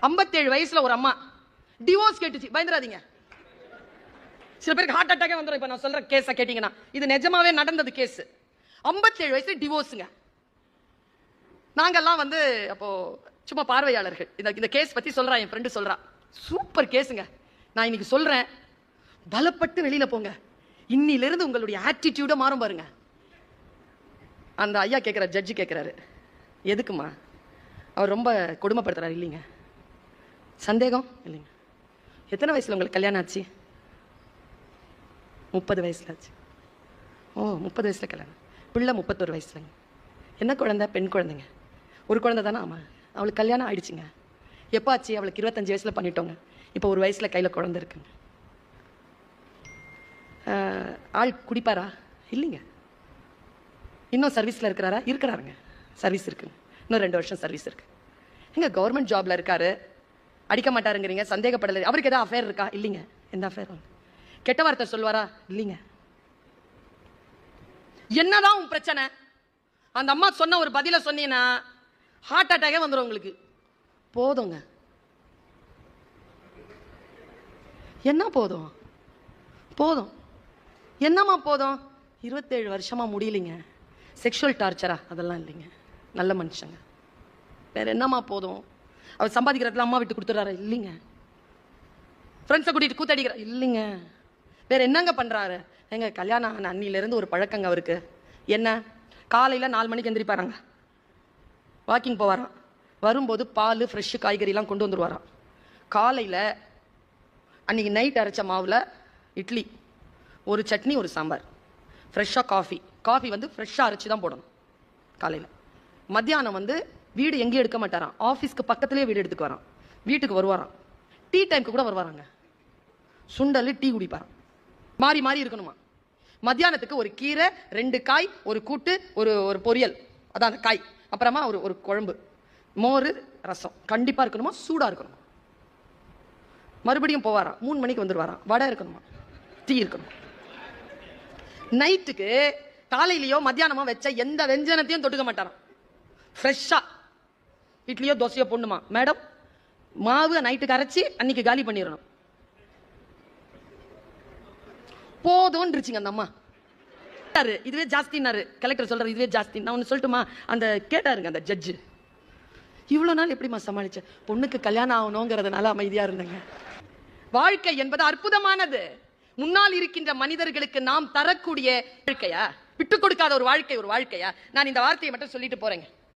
57 வயசுல ஒரு அம்மா டிவோர்ஸ் கேட்டுச்சு. பயந்துராதீங்க, சில பேருக்கு ஹார்ட் அட்டாக்கே வந்துடும். இப்ப நான் சொல்ற கேஸ கேட்டீங்கன்னா இது நிஜமாவே நடந்தது கேஸ். 57 வயசுல டிவோர்ஸுங்க. நாங்கெல்லாம் வந்து அப்போ சும்மா பார்வையாளர்கள். இந்த கேஸ் பத்தி சொல்றா, என் ஃப்ரெண்டு சொல்றா, சூப்பர் கேஸுங்க. நான் இன்னைக்கு சொல்றேன், பலப்பட்டு வெளியில போங்க. இன்னில இருந்து உங்களுடைய ஆட்டிடியூட மாறும் பாருங்க. அந்த ஐயா கேட்கிற, ஜட்ஜி கேட்கிறாரு, எதுக்குமா அவர் ரொம்ப கொடுமைப்படுத்துறாரு? இல்லைங்க. சந்தேகம்? இல்லைங்க. எத்தனை வயசுல உங்களுக்கு கல்யாணம் ஆச்சு? 30 வயசுல ஆச்சு. ஓ, 30 வயசுல கல்யாணம். பிள்ளை 31 வயசுலங்க. என்ன குழந்தை? பெண் குழந்தைங்க. ஒரு குழந்தை தானே? ஆமாம். அவளுக்கு கல்யாணம் ஆயிடுச்சுங்க. எப்போ ஆச்சு? அவளுக்கு 25 வயசுல பண்ணிட்டோங்க. இப்போ ஒரு வயசுல கையில் குழந்தை இருக்குங்க. ஆள் குடிப்பாரா? இல்லைங்க. இன்னும் சர்வீஸில் இருக்கிறாரா? இருக்கிறாருங்க. சர்வீஸ் இருக்குங்க. இன்னும் 2 வருஷம் சர்வீஸ் இருக்கு. எங்க கவர்மெண்ட் ஜாப்ல இருக்காரு, அடிக்க மாட்டாருங்கிறீங்க, சந்தேகப்படலை. அவருக்கு ஏதாவது அஃபேர் இருக்கா? இல்லைங்க. எந்த அஃபேர்? கெட்ட வார்த்தை சொல்வாரா? இல்லைங்க. என்னதான் உன் பிரச்சனை? அந்த அம்மா சொன்ன ஒரு பதில சொன்னீங்கன்னா ஹார்ட் அட்டாக்கே வந்துடும் உங்களுக்கு. போதுங்க. என்ன போதும்? போதும். என்னம்மா போதும்? 27 வருஷமா முடியலைங்க. செக்ஷுவல் டார்ச்சரா? அதெல்லாம் இல்லைங்க. நல்ல மனுஷங்க. வேற என்னம்மா போதும்? அவர் சம்பாதிக்கிறதுல அம்மா விட்டு கொடுத்துறாரு? இல்லைங்க. ஃப்ரெண்ட்ஸை கூட்டிட்டு கூத்தடிக்கிற? இல்லைங்க. வேற என்னங்க பண்றாரு? எங்க கல்யாணம் ஆன அன்னிலிருந்து ஒரு பழக்கங்க அவருக்கு. என்ன? காலையில் 4 மணிக்கு எந்திரிப்பாராங்க, வாக்கிங் போவாராம். வரும்போது பால், ஃப்ரெஷ்ஷு காய்கறிலாம் கொண்டு வந்துடுவாராம். காலையில் அன்றைக்கி நைட் அரைச்ச மாவில் இட்லி, ஒரு சட்னி, ஒரு சாம்பார், ஃப்ரெஷ்ஷாக காஃபி வந்து ஃப்ரெஷ்ஷாக அரைச்சி தான் போடணும் காலையில். மத்தியானம் வந்து வீடு எங்கேயும் எடுக்க மாட்டாராம், ஆஃபீஸ்க்கு பக்கத்துலேயே வீடு எடுத்துக்கு வரான். வீட்டுக்கு வருவாராம், டீ டைமுக்கு கூட வருவாராங்க. சுண்டல், டீ குடிப்பாராம். மாறி மாறி இருக்கணுமா. மத்தியானத்துக்கு ஒரு கீரை, 2 காய், ஒரு கூட்டு, ஒரு பொரியல், அதான் அந்த காய், அப்புறமா ஒரு குழம்பு, மோர், ரசம் கண்டிப்பாக இருக்கணுமா, சூடாக இருக்கணுமா. மறுபடியும் போவாராம், 3 மணிக்கு வந்துடுவாராம், வடை இருக்கணுமா, டீ இருக்கணும். நைட்டுக்கு காலையிலையோ மத்தியானமோ வச்ச எந்த வெஞ்சனத்தையும் தொட்டுக்க மாட்டாராம். ஃப்ரெஷ்ஷாக இட்லியோ தோசையோ போடணுமா. மேடம், மாவு நைட்டுக்கு அரைச்சி அன்னைக்கு காலி பண்ணிடணும். போதும்ன்றுச்சுங்க அந்த அம்மா. இதுவே ஜாஸ்தின்னாரு கலெக்டர். சொல்றாரு இதுவே ஜாஸ்தி. நான் ஒன்று சொல்லட்டுமா? அந்த கேட்டாருங்க அந்த ஜட்ஜு, இவ்வளோ நாள் எப்படிமா சமாளிச்ச? பொண்ணுக்கு கல்யாணம் ஆகணுங்கிறதுனால அமைதியா இருந்தேங்க. வாழ்க்கை என்பது அற்புதமானது. முன்னால் இருக்கின்ற மனிதர்களுக்கு நாம் தரக்கூடிய வாழ்க்கையா, விட்டு கொடுக்காத ஒரு வாழ்க்கையா? நான் இந்த வார்த்தையை மட்டும் சொல்லிட்டு போறேங்க.